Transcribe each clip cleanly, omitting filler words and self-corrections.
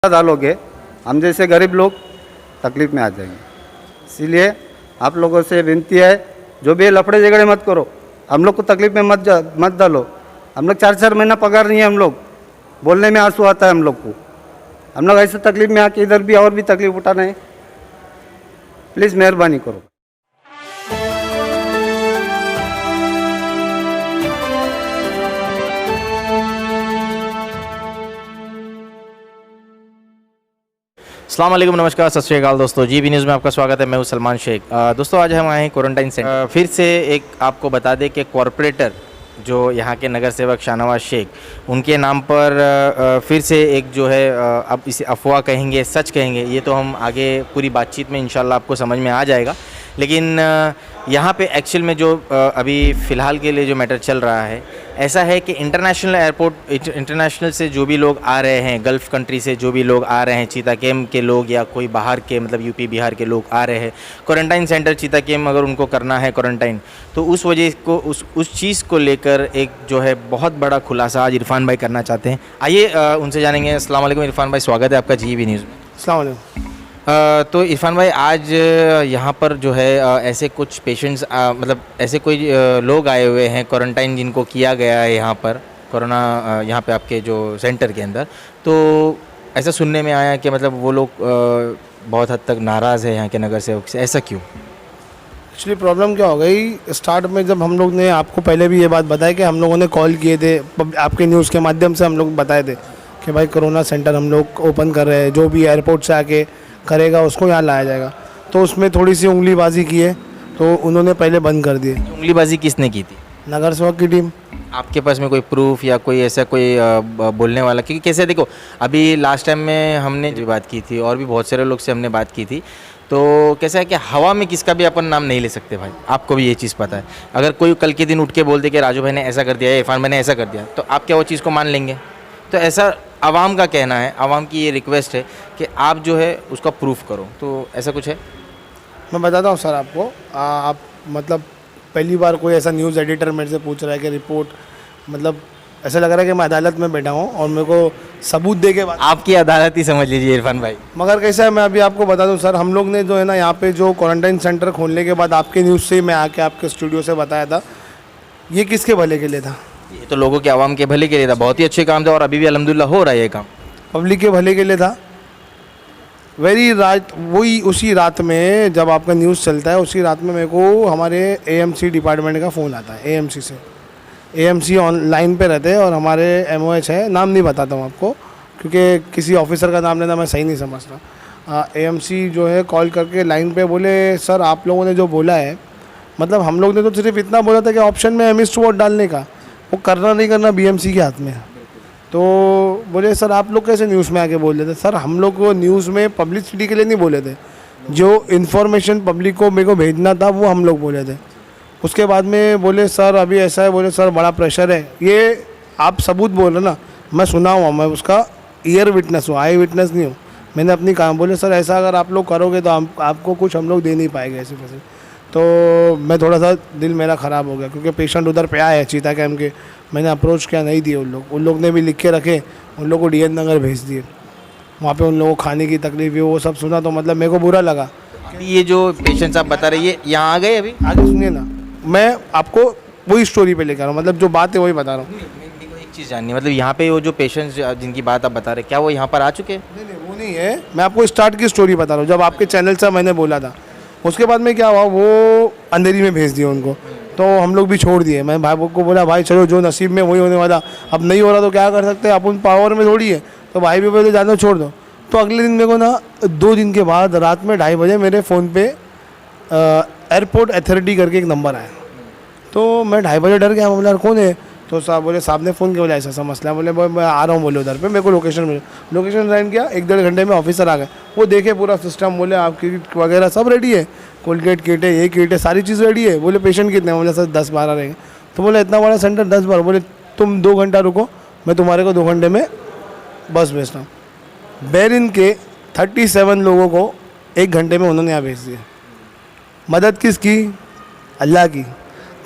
डालोगे हम जैसे गरीब लोग तकलीफ में आ जाएंगे। इसीलिए आप लोगों से विनती है, जो भी लफड़े झगड़े मत करो, हम लोग को तकलीफ में मत डालो। हम लोग 4-4 महीना पगार नहीं है, हम लोग बोलने में आंसू आता है हम लोग को। हम लोग ऐसे तकलीफ में आके इधर भी और भी तकलीफ उठाना है, प्लीज़ मेहरबानी करो। अस्सलाम वालेकुम, नमस्कार, सत श्री अकाल दोस्तों। जीबी न्यूज़ में आपका स्वागत है। मैं हूं सलमान शेख। दोस्तों आज हम आए हैं क्वारंटाइन सेंटर। फिर से एक आपको बता दें कि कॉरपोरेटर जो यहाँ के नगर सेवक शाहनवाज शेख, उनके नाम पर फिर से एक जो है, अब इसे अफवाह कहेंगे सच कहेंगे, ये तो हम आगे पूरी बातचीत में इंशाल्लाह आपको समझ में आ जाएगा। लेकिन यहाँ पे एक्चुअल में जो अभी फ़िलहाल के लिए जो मैटर चल रहा है, ऐसा है कि इंटरनेशनल एयरपोर्ट, इंटरनेशनल से जो भी लोग आ रहे हैं, गल्फ़ कंट्री से जो भी लोग आ रहे हैं, चीताकेम के लोग या कोई बाहर के मतलब यूपी बिहार के लोग आ रहे हैं, क्वारंटाइन सेंटर चीताकेम अगर उनको करना है क्वारंटाइन, तो उस वजह को उस चीज़ को लेकर एक जो है बहुत बड़ा खुलासा आज इरफान भाई करना चाहते हैं। आइए उनसे जानेंगे। अस्सलाम वालेकुम इरफान भाई, स्वागत है आपका जीबी न्यूज़ में। अस्सलाम वालेकुम। तो इरफान भाई, आज यहाँ पर जो है ऐसे कुछ पेशेंट्स मतलब ऐसे कोई लोग आए हुए हैं क्वारंटाइन, जिनको किया गया है यहाँ पर कोरोना, यहाँ पे आपके जो सेंटर के अंदर, तो ऐसा सुनने में आया कि मतलब वो लोग बहुत हद तक नाराज़ है यहाँ के नगर सेवक से। ऐसा क्यों? एक्चुअली प्रॉब्लम क्या हो गई, स्टार्ट में जब हम लोग ने आपको पहले भी ये बात बताई कि हम लोगों ने कॉल किए थे, आपके न्यूज़ के माध्यम से हम लोग बताए थे कि भाई कोरोना सेंटर हम लोग ओपन कर रहे हैं, जो भी एयरपोर्ट से आके करेगा उसको यहाँ लाया जाएगा। तो उसमें थोड़ी सी उंगलीबाजी की है, तो उन्होंने पहले बंद कर दिए। उंगलीबाजी किसने की थी? नगर सेवक की टीम। आपके पास में कोई प्रूफ या कोई ऐसा कोई बोलने वाला? क्योंकि कैसे देखो, अभी लास्ट टाइम में हमने जो बात की थी और भी बहुत सारे लोग से हमने बात की थी, तो कैसा है कि हवा में किसका भी अपन नाम नहीं ले सकते भाई, आपको भी ये चीज़ पता है। अगर कोई कल के दिन उठ के बोल दे कि राजू भाई ने ऐसा कर दिया, इरफान भाई ने ऐसा कर दिया, तो आप क्या वो चीज़ को मान लेंगे? तो ऐसा आवाम का कहना है, आवाम की ये रिक्वेस्ट है कि आप जो है उसका प्रूफ करो। तो ऐसा कुछ है? मैं बताता हूँ सर आपको। आप मतलब पहली बार कोई ऐसा न्यूज़ एडिटर मेरे से पूछ रहा है कि रिपोर्ट, मतलब ऐसा लग रहा है कि मैं अदालत में बैठा हूँ और मेरे को सबूत दे के बाद। आपकी अदालत ही समझ लीजिए इरफान भाई। मगर कैसा है, मैं अभी आपको बता दूं सर, हम लोग ने जो है ना यहाँ पे जो क्वारंटाइन सेंटर खोलने के बाद आपके न्यूज़ से मैं आके आपके स्टूडियो से बताया था, ये किसके भले के लिए था? ये तो लोगों के, आवाम के भले के लिए था। बहुत ही अच्छे काम थे और अभी भी अल्हम्दुलिल्लाह हो रहा है ये काम। पब्लिक के भले के लिए था। वेरी रात, वही उसी रात में जब आपका न्यूज़ चलता है, उसी रात में मेरे को हमारे एएमसी डिपार्टमेंट का फ़ोन आता है। एएमसी से, एएमसी ऑनलाइन पे रहते हैं और हमारे एमओएच है, नाम नहीं बताता हूँ आपको क्योंकि किसी ऑफिसर का नाम लेना मैं सही नहीं समझता। एएमसी जो है कॉल करके लाइन पे बोले, सर आप लोगों ने जो बोला है, मतलब हम लोग ने तो सिर्फ इतना बोला था कि ऑप्शन में एमिस्ट वोट डालने का, वो करना नहीं करना बीएमसी के हाथ में है। तो बोले सर आप लोग कैसे न्यूज़ में आके बोल रहे थे? सर हम लोग को न्यूज़ में पब्लिसिटी के लिए नहीं बोले थे, जो इन्फॉर्मेशन पब्लिक को मेरे को भेजना था वो हम लोग बोले थे। उसके बाद में बोले सर अभी ऐसा है, बोले सर बड़ा प्रेशर है। ये आप सबूत बोल रहे ना, मैं सुना हुआ, मैं उसका ईयर विटनेस हूँ, आई विटनेस नहीं हूँ। मैंने अपनी काम बोले सर ऐसा अगर आप लोग करोगे तो आपको कुछ हम लोग दे नहीं पाएंगे ऐसे वैसे। तो मैं थोड़ा सा दिल मेरा ख़राब हो गया क्योंकि पेशेंट उधर पे आए चीताकेम के, मैंने अप्रोच किया, नहीं दिए उन लोग ने भी लिख के रखे, उन लोग को डीएन नगर भेज दिए। वहाँ पे उन लोगों को खाने की तकलीफ है, वो सब सुना तो मतलब मेरे को बुरा लगा। ये जो पेशेंट्स आप बता रहे हैं, ये यहाँ आ गए अभी? आगे सुनिए ना, मैं आपको वही स्टोरी पे लेकर आ रहा हूँ, मतलब जो बात है वही बता रहा हूँ। मेरे को एक चीज़ जाननी है, मतलब यहाँ पे वो जो पेशेंट्स जिनकी बात आप बता रहे हैं, क्या वो यहाँ पर आ चुके हैं? नहीं वो नहीं है, मैं आपको स्टार्ट की स्टोरी बता रहा हूँ। जब आपके चैनल से मैंने बोला था, उसके बाद में क्या हुआ, वो अंधेरी में भेज दिया उनको, तो हम लोग भी छोड़ दिए। मैं भाई को बोला भाई चलो जो नसीब में वही होने वाला, अब नहीं हो रहा तो क्या कर सकते हैं, अपन पावर में थोड़ी है। तो भाई भी बोले जानो छोड़ दो। तो अगले दिन मेरे को ना 2 दिन के बाद रात में 2:30 बजे मेरे फ़ोन पे एयरपोर्ट अथॉरिटी करके एक नंबर आया। तो मैं 2:30 बजे डर गया, मैं बोला कौन है? तो साहब बोले, साहब ने फ़ोन किया, बोला ऐसा मसला। बोले मैं आ रहा हूँ, बोले उधर पे मेरे को लोकेशन साइन किया। 1-1.5 घंटे में ऑफिसर आ गए, वो देखे पूरा सिस्टम, बोले आपकी वगैरह सब रेडी है, कोलगेट किट है, ये किट है, सारी चीज़ रेडी है। बोले पेशेंट कितने? बोले सर 10-12 रहेंगे। तो बोले इतना बड़ा सेंटर 10-12? बोले तुम 2 घंटा रुको, मैं तुम्हारे को 2 घंटे में बस भेजता हूँ। बैरिन के 37 लोगों को 1 घंटे में उन्होंने यहाँ भेज दिया। मदद किसकी? अल्लाह की।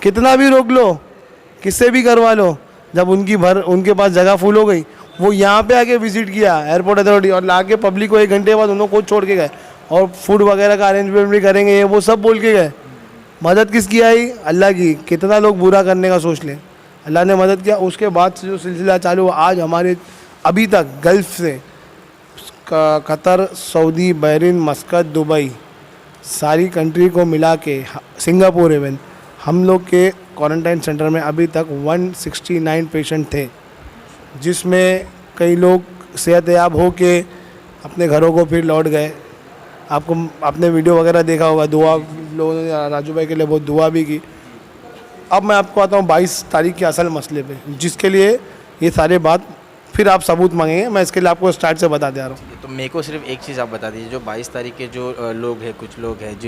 कितना भी रोक लो, किससे भी करवा लो, जब उनके पास जगह फुल हो गई, वो यहाँ पे आके विजिट किया एयरपोर्ट अथॉरिटी, और ला के पब्लिक को 1 घंटे बाद उन्होंने खुद छोड़ के गए, और फूड वगैरह का अरेंजमेंट भी करेंगे, ये वो सब बोल के गए। मदद किसकी आई? अल्लाह की। कितना लोग बुरा करने का सोच लें, अल्लाह ने मदद किया। उसके बाद से जो सिलसिला चालू हुआ, आज हमारे अभी तक गल्फ़ से कतर, सऊदी, बहरीन, मस्कत, दुबई, सारी कंट्री को मिला के, सिंगापुर इवन, हम लोग के क्वारंटाइन सेंटर में अभी तक 169 पेशेंट थे, जिसमें कई लोग सेहतयाब हो के अपने घरों को फिर लौट गए। आपको आपने वीडियो वगैरह देखा होगा, दुआ लोगों ने राजू भाई के लिए बहुत दुआ भी की। अब मैं आपको आता हूँ 22 तारीख के असल मसले पे, जिसके लिए ये सारे बात फिर आप सबूत मांगेंगे, मैं इसके लिए आपको स्टार्ट से बता दे रहा हूँ। तो मेरे को सिर्फ एक चीज़ आप बता दीजिए, जो 22 तारीख के जो लोग हैं, कुछ लोग हैं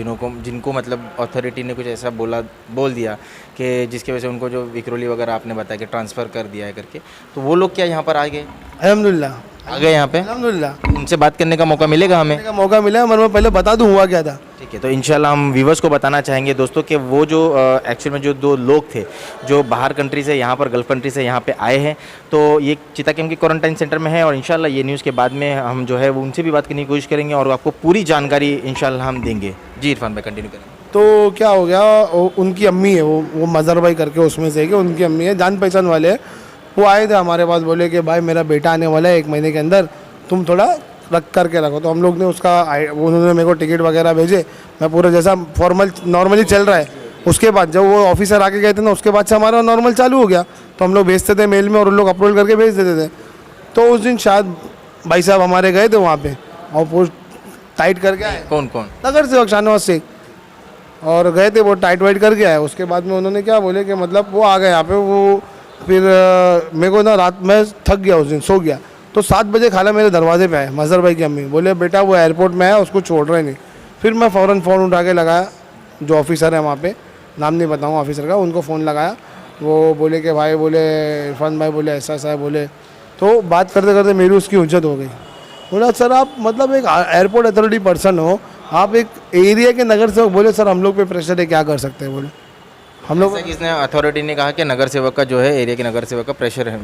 जिनको मतलब अथॉरिटी ने कुछ ऐसा बोल दिया कि जिसकी वजह से उनको जो विक्रोली वगैरह आपने बताया कि ट्रांसफ़र कर दिया है करके, तो वो लोग क्या यहाँ पर आ गए? अल्हम्दुलिल्लाह आ गए यहाँ पे। अल्हम्दुलिल्लाह उनसे बात करने का मौका मिलेगा हमें? का मौका मिला है, मैं पहले बता दूँ हुआ क्या था। ठीक है, तो इंशाल्लाह हम व्यूवर्स को बताना चाहेंगे दोस्तों कि वो जो एक्चुअल में जो 2 लोग थे जो बाहर कंट्री से यहाँ पर गल्फ कंट्री से यहाँ पे आए हैं, तो ये चिताकेम के क्वारंटाइन सेंटर में है, और इंशाल्लाह ये न्यूज़ के बाद में हम जो है वो उनसे भी बात करने की कोशिश करेंगे और आपको पूरी जानकारी इंशाल्लाह हम देंगे। जी इरफान भाई कंटिन्यू करें। तो क्या हो गया, उनकी अम्मी है, वो मज़र भाई करके उसमें से है कि उनकी अम्मी है, जान पहचान वाले हैं। वो आए थे हमारे पास, बोले कि भाई मेरा बेटा आने वाला है 1 महीने के अंदर, तुम थोड़ा रख करके रखो। तो हम लोग ने उसका उन्होंने मेरे को टिकट वगैरह भेजे, मैं पूरा जैसा फॉर्मल नॉर्मली चल रहा है, उसके बाद जब वो ऑफिसर आके गए थे ना, उसके बाद से हमारा नॉर्मल चालू हो गया। तो हम लोग भेजते थे मेल में और उन लोग अप्रूवल करके भेज देते थे। तो उस दिन शायद भाई साहब हमारे गए थे वहाँ पे और पोस्ट टाइट करके आए। कौन कौन? नगर सेवक शाहनवाज शेख, और गए थे वो टाइट वाइट करके आए। उसके बाद में उन्होंने क्या बोले कि मतलब वो आ गए यहाँ पे, वो फिर मेरे को ना रात में थक गया, उस दिन सो गया। तो 7 बजे खाला मेरे दरवाजे पे आए मज़र भाई की अम्मी, बोले बेटा वो एयरपोर्ट में है, उसको छोड़ रहे नहीं। फिर मैं फ़ौरन फ़ोन उठा के लगाया, जो ऑफिसर है वहाँ पे, नाम नहीं बताऊँगा ऑफिसर का, उनको फ़ोन लगाया। वो बोले कि भाई, बोले इरफान भाई, बोले ऐसा ऐसा है, बोले। तो बात करते करते मेरी उसकी हुज्जत हो गई। बोला सर आप मतलब एक एयरपोर्ट अथॉरिटी पर्सन हो, आप एक एरिया के नगर सेवक, बोले सर हम लोग पे प्रेशर है, क्या कर सकते हैं। बोले हम लोग, किसने? अथॉरिटी ने कहा कि नगर सेवक का जो है, एरिया के नगर सेवक का प्रेशर है।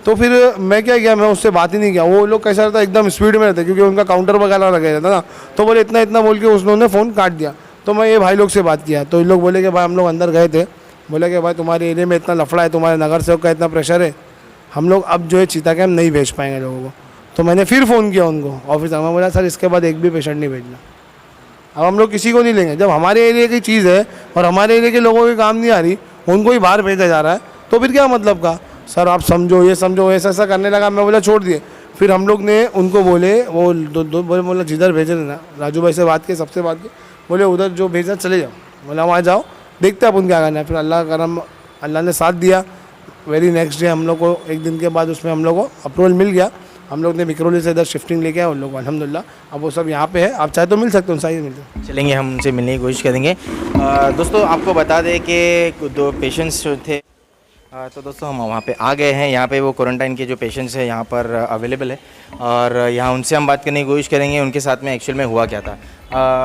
तो फिर मैं क्या किया, मैं उससे बात ही नहीं किया। वो लोग कैसा रहता है, एकदम स्पीड में रहते, क्योंकि उनका काउंटर वगैरह लगा रहता ना। तो बोले इतना इतना बोल के उन्होंने फ़ोन काट दिया। तो मैं ये भाई लोग से बात किया, तो ये लोग बोले कि भाई हम लोग अंदर गए थे, बोले कि भाई तुम्हारे एरिया में इतना लफड़ा है, तुम्हारे नगर सेवक का इतना प्रेशर है, हम लोग अब जो है चिताकेम नहीं भेज पाएंगे लोगों को। तो मैंने फिर फ़ोन किया उनको, ऑफिसर में, बोला सर इसके बाद एक भी पेशेंट नहीं भेजना, अब हम लोग किसी को नहीं लेंगे। जब हमारे एरिया की चीज़ है और हमारे एरिया के लोगों के काम नहीं आ रही, उनको ही बाहर भेजा जा रहा है, तो फिर क्या मतलब का। सर आप समझो, ये समझो, ऐसा ऐसा करने लगा। मैं बोला छोड़ दिए। फिर हम लोग ने उनको बोले, वो बोला जिधर भेजे देना, राजू भाई से बात की, सबसे बात की, बोले उधर जो भेजा चले जाओ। बोला वहाँ जाओ, देखते हैं अपन क्या करना है। फिर अल्लाह करम, अल्लाह ने साथ दिया। वेरी नेक्स्ट डे हम लोग को, 1 दिन के बाद उसमें हम लोग को अप्रूवल मिल गया। हम लोग ने विक्रोली से इधर शिफ्टिंग लेके आए उन लोग, अल्हम्दुलिल्लाह अब वो सब यहाँ पे है। आप चाहे तो मिल सकते हो, उनसे ही मिलते चलेंगे, हम उनसे मिलने की कोशिश करेंगे। दोस्तों आपको बता दें कि 2 पेशेंट्स जो थे, तो दोस्तों हम वहाँ पे आ गए हैं। यहाँ पे वो क्वारंटाइन के जो पेशेंट्स हैं यहाँ पर अवेलेबल है, और यहाँ उनसे हम बात करने की कोशिश करेंगे, उनके साथ में एक्चुअल में हुआ क्या था।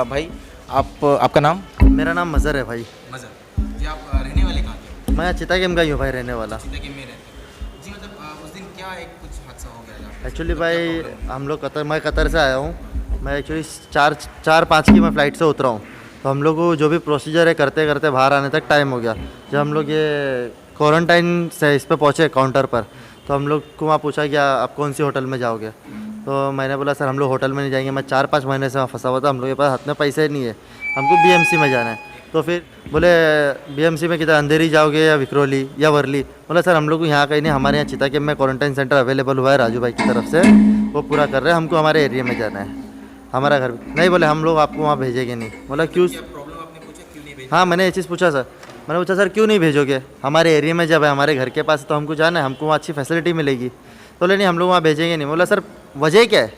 भाई आपका नाम? मेरा नाम मज़र है भाई। मज़र जी, आप रहने वाले कहाँ के? मैं चिताकेम का ही हूँ भाई, रहने वाला। चिताकेम में रहते हैं जी। मतलब उस दिन क्या एक कुछ हादसा हो गया था? एक्चुअली भाई हम लोग मैं कतर से आया हूँ। मैं एक्चुअली 4-5 की मैं फ़्लाइट से उतरा हूँ। तो हम लोग को जो भी प्रोसीजर है करते करते बाहर आने तक टाइम हो गया। जब हम लोग ये क्वारंटाइन से इस पे पहुँचे काउंटर पर, तो हम लोग को वहाँ पूछा कि आप कौन सी होटल में जाओगे। तो मैंने बोला सर हम लोग होटल में नहीं जाएंगे, मैं 4-5 महीने से वहाँ फंसा हुआ था, हम लोग के पास हाथ में पैसे नहीं है, हमको बीएमसी में जाना है। तो फिर बोले बीएमसी में किधर, अंधेरी जाओगे या विक्रोली या वर्ली। बोला सर हम लोग को यहाँ कहीं नहीं, हमारे यहाँ चिताकेम में क्वारंटाइन सेंटर अवेलेबल हुआ है राजू भाई की तरफ से, वो पूरा कर रहे हैं, हमको हमारे एरिया में जाना है, हमारा घर नहीं। बोले हम लोग आपको वहाँ भेजेंगे नहीं। बोला क्यों? हाँ मैंने ये चीज़ पूछा सर, मैंने पूछा सर क्यों नहीं भेजोगे, हमारे एरिया में जब है, हमारे घर के पास तो हमको जाना है, हमको वहाँ अच्छी फैसिलिटी मिलेगी। तो बोले नहीं हम लोग वहाँ भेजेंगे नहीं। बोला सर वजह क्या है?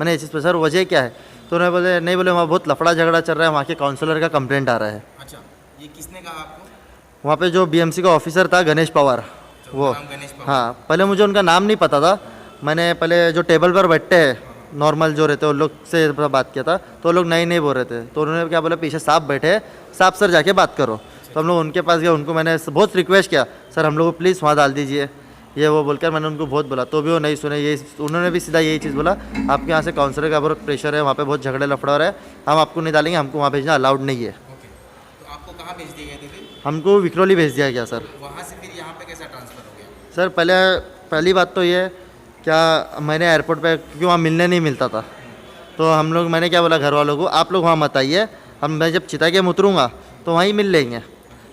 मैंने ये चीज़ पूछा सर वजह क्या है? तो उन्होंने बोले नहीं, बोले वहाँ बहुत लफड़ा झगड़ा चल रहा है, वहाँ के काउंसलर का कंप्लेंट आ रहा है। अच्छा, ये किसने कहा आपको? वहाँ पे जो बीएमसी का ऑफिसर था गणेश पवार, वो। हाँ पहले मुझे उनका नाम नहीं पता था, मैंने पहले जो टेबल पर बैठते हैं नॉर्मल जो रहते हैं उन लोग से बात किया था, तो वो लोग नहीं बोल रहे थे। तो उन्होंने क्या बोला, पीछे साहब बैठे, साहब सर जाके बात करो। तो हम लोग उनके पास गए, उनको मैंने बहुत रिक्वेस्ट किया, सर हम लोग को प्लीज़ वहाँ डाल दीजिए, ये वो बोलकर मैंने उनको बहुत बोला तो भी वो नहीं सुने। ये उन्होंने भी सीधा यही चीज़ बोला, आपके यहाँ से काउंसलर का बहुत प्रेशर है, वहाँ पे बहुत झगड़े लफड़ा हो रहा है, हम आपको नहीं डालेंगे, हमको वहाँ भेजना अलाउड नहीं है। ओके, तो आपको कहाँ भेज दिए गए थे फिर? हमको विक्रोली भेज दिया गया सर। वहाँ से फिर यहाँ पे कैसा ट्रांसफ़र हो गया? सर पहली बात तो ये, क्या मैंने एयरपोर्ट पे, क्योंकि वहाँ मिलने नहीं मिलता था, तो मैंने क्या बोला घर वालों को, आप लोग वहाँ मत आइए, मैं जब चितागेम उतरूँगा तो वहीं मिल लेंगे।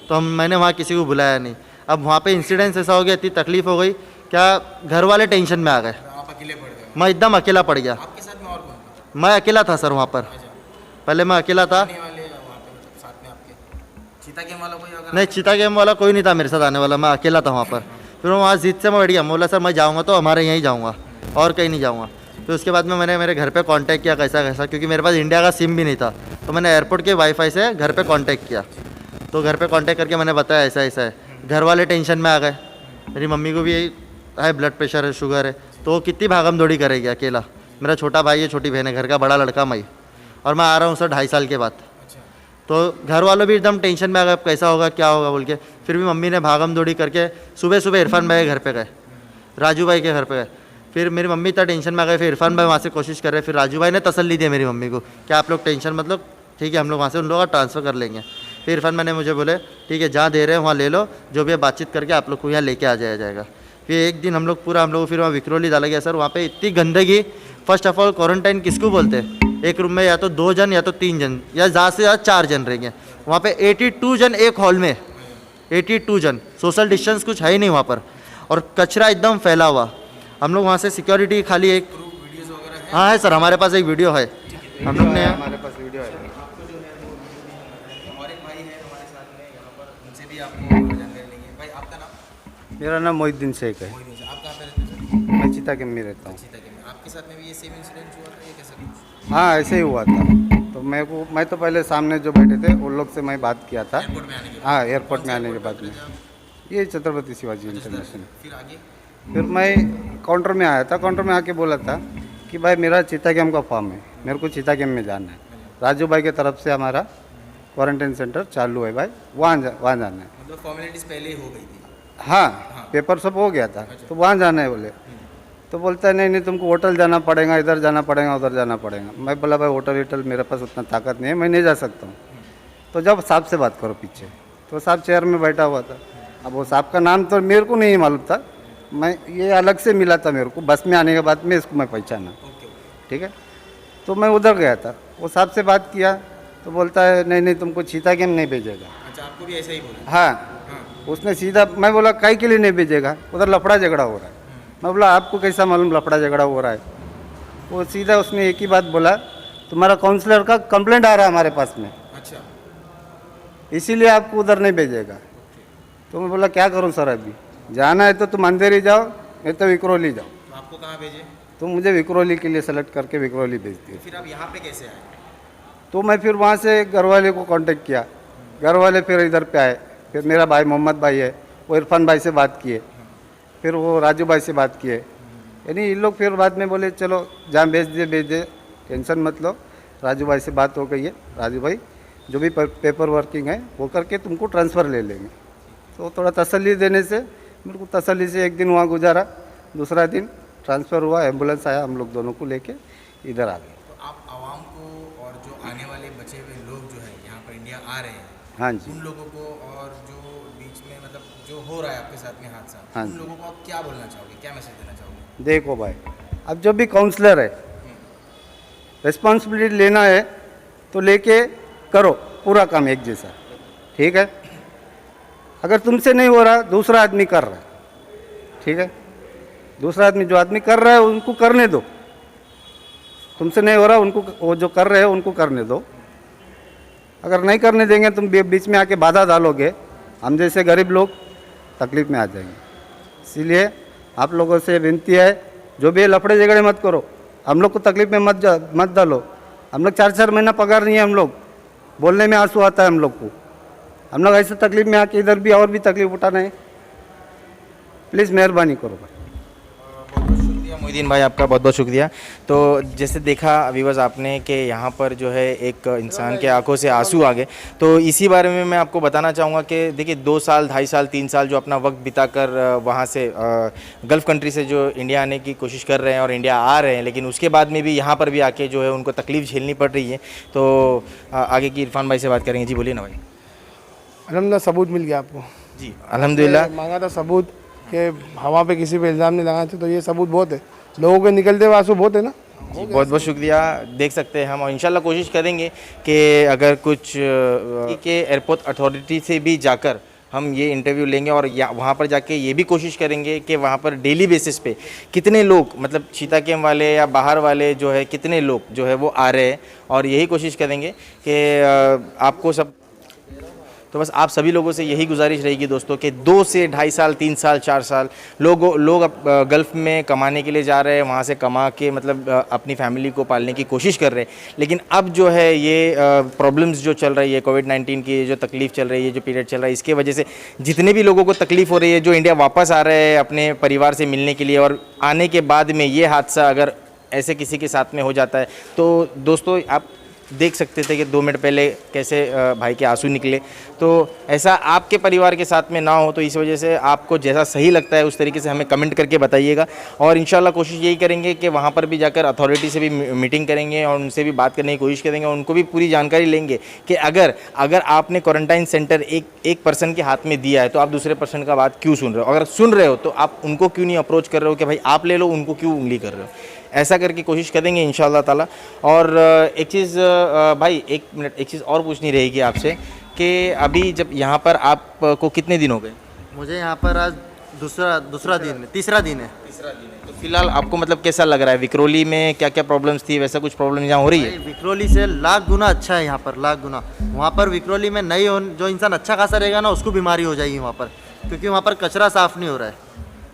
तो मैंने वहाँ किसी को बुलाया नहीं। अब वहाँ पे इंसिडेंस ऐसा हो गया, इतनी तकलीफ़ हो गई, क्या घर वाले टेंशन में आ गए, आप अकेले पड़ गए? मैं एकदम अकेला पड़ गया। आपके साथ में और कौन था? मैं अकेला था सर वहाँ पर, पहले मैं अकेला था। आने वाले वहाँ पे मतलब साथ में आपके चीता गेम वाला कोई अगर? नहीं, चिता गेम वाला कोई नहीं था मेरे साथ आने वाला, मैं अकेला था वहाँ पर। फिर वहाँ जिद से मैं बैठ गया, मैं बोला सर मैं जाऊँगा तो हमारे यहीं जाऊँगा और कहीं नहीं जाऊँगा। फिर उसके बाद में मैंने मेरे घर पे कांटेक्ट किया कैसा कैसा, क्योंकि मेरे पास इंडिया का सिम भी नहीं था, तो मैंने एयरपोर्ट के वाईफाई से घर पे कांटेक्ट किया। तो घर पे कांटेक्ट करके मैंने बताया ऐसा ऐसा है। घर वाले टेंशन में आ गए, मेरी मम्मी को भी है ब्लड प्रेशर है, शुगर है, तो वो कितनी भागम दौड़ी करेगी अकेला। मेरा छोटा भाई है, छोटी बहन है, घर का बड़ा लड़का मैं, और मैं आ रहा हूँ सर 2.5 साल के बाद। तो घर वालों भी एकदम टेंशन में आ गए, कैसा होगा क्या होगा बोल के। फिर भी मम्मी ने भागम दौड़ी करके सुबह सुबह इरफान भाई के घर पे गए, राजू भाई के घर पे गए। फिर मेरी मम्मी इतना टेंशन में आ गए, फिर इरफान भाई वहाँ से कोशिश कर रहे, फिर राजू भाई ने तसल्ली दी मेरी मम्मी को कि आप लोग टेंशन मतलब ठीक है, हम लोग वहाँ से उन लोगों का ट्रांसफ़र कर लेंगे। फिर इरफान भाई ने मुझे बोले ठीक है, जहाँ दे रहे हैं वहाँ ले लो, जो भी है बातचीत करके आप लोग को यहाँ लेके आ जाएगा। फिर एक दिन हम लोग फिर वहाँ विक्रोली डाला गया सर। वहाँ पे इतनी गंदगी, फर्स्ट ऑफ ऑल क्वारंटाइन किसको बोलते हैं? एक रूम में या तो 2 जन या तो 3 जन या ज़्यादा से ज़्यादा 4 जन रहेंगे। वहाँ पे 82 जन एक हॉल में, 82 जन, सोशल डिस्टेंस कुछ है ही नहीं वहाँ पर, और कचरा एकदम फैला हुआ। हम लोग वहाँ से सिक्योरिटी खाली एक, हाँ है सर, हमारे पास एक वीडियो है, हम लोग ने, हमारे पास वीडियो है। और एक भाई है हमारे साथ में यहाँ पर, उनसे भी आपको जानकारी लेंगे। भाई आपका नाम? मेरा नाम मोहिद्दीन शेख है, आप कहाँ पे रहते हैं सर? मैं चिता गेम में रहता हूँ। चीता गेम में। आपके साथ में भी ये सेम इंसिडेंट हुआ था या कैसा कुछ? हाँ ऐसे ही हुआ था। तो मैं तो पहले सामने जो बैठे थे उन लोग से मैं बात किया था। एयरपोर्ट में आने के हाँ, एयरपोर्ट में आने के बाद में, बाद ये छत्रपति शिवाजी इंटरनेशनल। फिर आगे? फिर मैं काउंटर में आया था, काउंटर में आके बोला था कि भाई मेरा चिता गेम का फॉर्म है, मेरे को चिता गेम में जाना है। राजू भाई की तरफ से हमारा क्वारंटाइन सेंटर चालू है भाई, वहाँ जाना है। मतलब फॉर्मेलिटीज़ पहले ही हो गई थी? हाँ, पेपर सब हो गया था, तो वहाँ जाना है बोले। तो बोलता है नहीं तुमको होटल जाना पड़ेगा, इधर जाना पड़ेगा, उधर जाना पड़ेगा। मैं बोला भाई होटल मेरे पास उतना ताकत नहीं है, मैं नहीं जा सकता हूँ। तो जब साहब से बात करो पीछे, तो साहब चेयर में बैठा हुआ था। अब वो साहब का नाम तो मेरे को नहीं मालूम था, मैं ये अलग से मिला था मेरे को, बस में आने के बाद में इसको मैं पहचाना, ठीक है। तो मैं उधर गया था, वो साहब से बात किया तो बोलता है नहीं तुमको चीता गेम नहीं भेजेगा। अच्छा, आपको भी ऐसा ही बोला? हाँ, उसने सीधा, मैं बोला काहे के लिए नहीं भेजेगा, उधर लफड़ा झगड़ा हो रहा है। मैं बोला आपको कैसा मालूम लफड़ा झगड़ा हो रहा है? वो सीधा उसने एक ही बात बोला, तुम्हारा काउंसलर का कंप्लेंट आ रहा है हमारे पास में, अच्छा, इसीलिए आपको उधर नहीं भेजेगा। तो मैं बोला क्या करूं सर, अभी जाना है तो तुम अंधेरी जाओ, नहीं तो विक्रोली जाओ। तो आपको कहाँ भेजे? तो मुझे विक्रोली के लिए सेलेक्ट करके विक्रोली भेज दिए। फिर आप यहाँ पे कैसे आए? तो मैं फिर वहाँ से घर वाले को कांटेक्ट किया, घर वाले फिर इधर पे आए। फिर मेरा भाई मोहम्मद भाई है, वो इरफान भाई से बात किए, फिर वो राजू भाई से बात किए, यानी इन लोग फिर बाद में बोले चलो जहाँ भेज दे, टेंशन मत लो। राजू भाई से बात हो गई है, राजू भाई जो भी पेपर वर्किंग है वो करके तुमको ट्रांसफ़र ले लेंगे। तो थोड़ा तसल्ली देने से मेरे को तसल्ली से एक दिन वहाँ गुजारा, दूसरा दिन ट्रांसफ़र हुआ, एम्बुलेंस आया, हम लोग दोनों को लेके इधर आ गए। तो आप आवाम को और जो आने वाले बचे हुए लोग जो है यहाँ पर इंडिया आ रहे हैं, हाँ जी, उन लोगों को और जो बीच में मतलब जो हो रहा है आपके साथ में हादसा, हाँ उन जी। लोगों को आप क्या बोलना चाहोगे, क्या मैसेज देना चाहोगे? देखो भाई, अब जो भी काउंसलर है, रिस्पॉन्सिबिलिटी लेना है तो लेके करो पूरा काम एक जैसा, ठीक है। अगर तुमसे नहीं हो रहा, दूसरा आदमी कर रहा है, ठीक है, दूसरा आदमी जो आदमी कर रहा है उनको करने दो। तुमसे नहीं हो रहा, उनको, वो जो कर रहे हैं उनको करने दो। अगर नहीं करने देंगे, तुम बीच में आके बाधा डालोगे, हम जैसे गरीब लोग तकलीफ में आ जाएंगे। इसीलिए आप लोगों से विनती है, जो भी लफड़े झगड़े मत करो, हम लोग को तकलीफ में मत डालो। हम लोग 4-4 महीना पगार नहीं है, हम लोग बोलने में आंसू आता है हम लोग को। हम लोग ऐसे तकलीफ में आके इधर भी और भी तकलीफ उठाना है, प्लीज़ मेहरबानी करो भाई। बहुत बहुत शुक्रिया मोहिदीन भाई आपका बहुत बहुत शुक्रिया। तो जैसे देखा व्यूअर्स आपने कि यहाँ पर जो है एक इंसान के आंखों से आंसू आ गए, तो इसी बारे में मैं आपको बताना चाहूँगा कि देखिए 2 साल 2.5 साल 3 साल जो अपना वक्त बिताकर वहाँ से गल्फ़ कंट्री से जो इंडिया आने की कोशिश कर रहे हैं और इंडिया आ रहे हैं, लेकिन उसके बाद में भी यहाँ पर भी आके जो है उनको तकलीफ़ झेलनी पड़ रही है। तो आगे की इरफान भाई से बात करेंगे। जी बोलिए ना भाई। अल्हम्दुलिल्लाह सबूत मिल गया आपको। जी अल्हम्दुलिल्लाह। मांगा था सबूत कि हवा पे किसी पे इल्ज़ाम नहीं लगाना चाहिए, तो ये सबूत बहुत है, लोगों के निकलते हुए आंसू बहुत है ना। जी बहुत बहुत शुक्रिया। देख सकते हैं हम, और इंशाल्लाह कोशिश करेंगे कि अगर कुछ के एयरपोर्ट अथॉरिटी से भी जाकर हम ये इंटरव्यू लेंगे और वहाँ पर जाके ये भी कोशिश करेंगे कि वहाँ पर डेली बेसिस पे कितने लोग, मतलब चीता कैम्प वाले या बाहर वाले जो है कितने लोग जो है वो आ रहे हैं, और यही कोशिश करेंगे कि आपको सब, तो बस आप सभी लोगों से यही गुजारिश रहेगी दोस्तों कि 2 से 2.5 साल 3 साल 4 साल लोग अब गल्फ़ में कमाने के लिए जा रहे हैं, वहाँ से कमा के मतलब अपनी फैमिली को पालने की कोशिश कर रहे हैं। लेकिन अब जो है ये प्रॉब्लम्स जो चल रही है, कोविड-19 की जो तकलीफ़ चल रही है, जो पीरियड चल रहा है, इसके वजह से जितने भी लोगों को तकलीफ़ हो रही है, जो इंडिया वापस आ रहे हैं अपने परिवार से मिलने के लिए, और आने के बाद में ये हादसा अगर ऐसे किसी के साथ में हो जाता है, तो दोस्तों आप देख सकते थे कि 2 मिनट पहले कैसे भाई के आंसू निकले। तो ऐसा आपके परिवार के साथ में ना हो, तो इस वजह से आपको जैसा सही लगता है उस तरीके से हमें कमेंट करके बताइएगा, और इंशाल्लाह कोशिश यही करेंगे कि वहाँ पर भी जाकर अथॉरिटी से भी मीटिंग करेंगे और उनसे भी बात करने की कोशिश करेंगे, और उनको भी पूरी जानकारी लेंगे कि अगर आपने क्वारंटाइन सेंटर एक पर्सन के हाथ में दिया है, तो आप दूसरे पर्सन का बात क्यों सुन रहे हो? अगर सुन रहे हो तो आप उनको क्यों नहीं अप्रोच कर रहे हो कि भाई आप ले लो, उनको क्यों उंगली कर रहे हो? ऐसा करके कोशिश करेंगे इंशाल्लाह ताला। और एक चीज़ भाई, एक मिनट, एक चीज़ और पूछनी रहेगी आपसे कि अभी जब यहाँ पर आपको कितने दिन हो गए? मुझे यहाँ पर आज तीसरा दिन है। तो फिलहाल आपको मतलब कैसा लग रहा है? विक्रोली में क्या क्या प्रॉब्लम्स थी, वैसा कुछ प्रॉब्लम यहाँ हो रही है? विक्रोली से लाख गुना अच्छा है यहाँ पर, लाख गुना। वहाँ पर विक्रोली में नहीं हो, जो इंसान अच्छा खासा रहेगा ना उसको बीमारी हो जाएगी वहाँ पर, क्योंकि वहाँ पर कचरा साफ़ नहीं हो रहा है।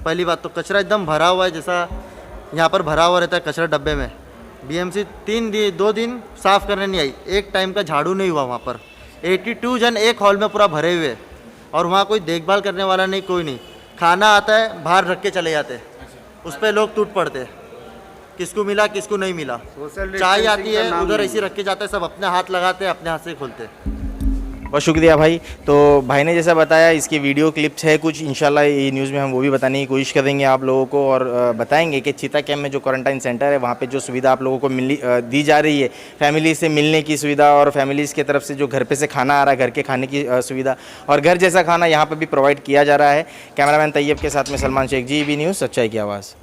पहली बात तो कचरा एकदम भरा हुआ है, जैसा यहाँ पर भरा हुआ रहता है कचरा डब्बे में। बीएमसी 2 दिन साफ़ करने नहीं आई, एक टाइम का झाड़ू नहीं हुआ वहाँ पर। 82 जन एक हॉल में पूरा भरे हुए, और वहाँ कोई देखभाल करने वाला नहीं, कोई नहीं। खाना आता है बाहर रख के चले जाते, उस पर लोग टूट पड़ते, किसको मिला किसको नहीं मिला। चाय आती है उधर ऐसे रख के जाते हैं, सब अपने हाथ लगाते हैं, अपने हाथ से खोलते। बहुत शुक्रिया भाई। तो भाई ने जैसा बताया, इसकी वीडियो क्लिप्स है कुछ, इंशाल्लाह ये न्यूज़ में हम वो भी बताने की कोशिश करेंगे आप लोगों को, और बताएंगे कि चीता कैम्प में जो क्वारंटाइन सेंटर है वहाँ पे जो सुविधा आप लोगों को दी जा रही है, फैमिली से मिलने की सुविधा, और फैमिलीज़ की तरफ से जो घर पे से खाना आ रहा है, घर के खाने की सुविधा, और घर जैसा खाना यहाँ पर भी प्रोवाइड किया जा रहा है। कैमरामैन तैयब के साथ में सलमान शेख, GEB न्यूज़, सच्चाई की आवाज़।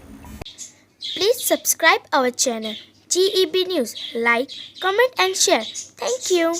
Please subscribe our channel GEB News. Like, comment and share. Thank you.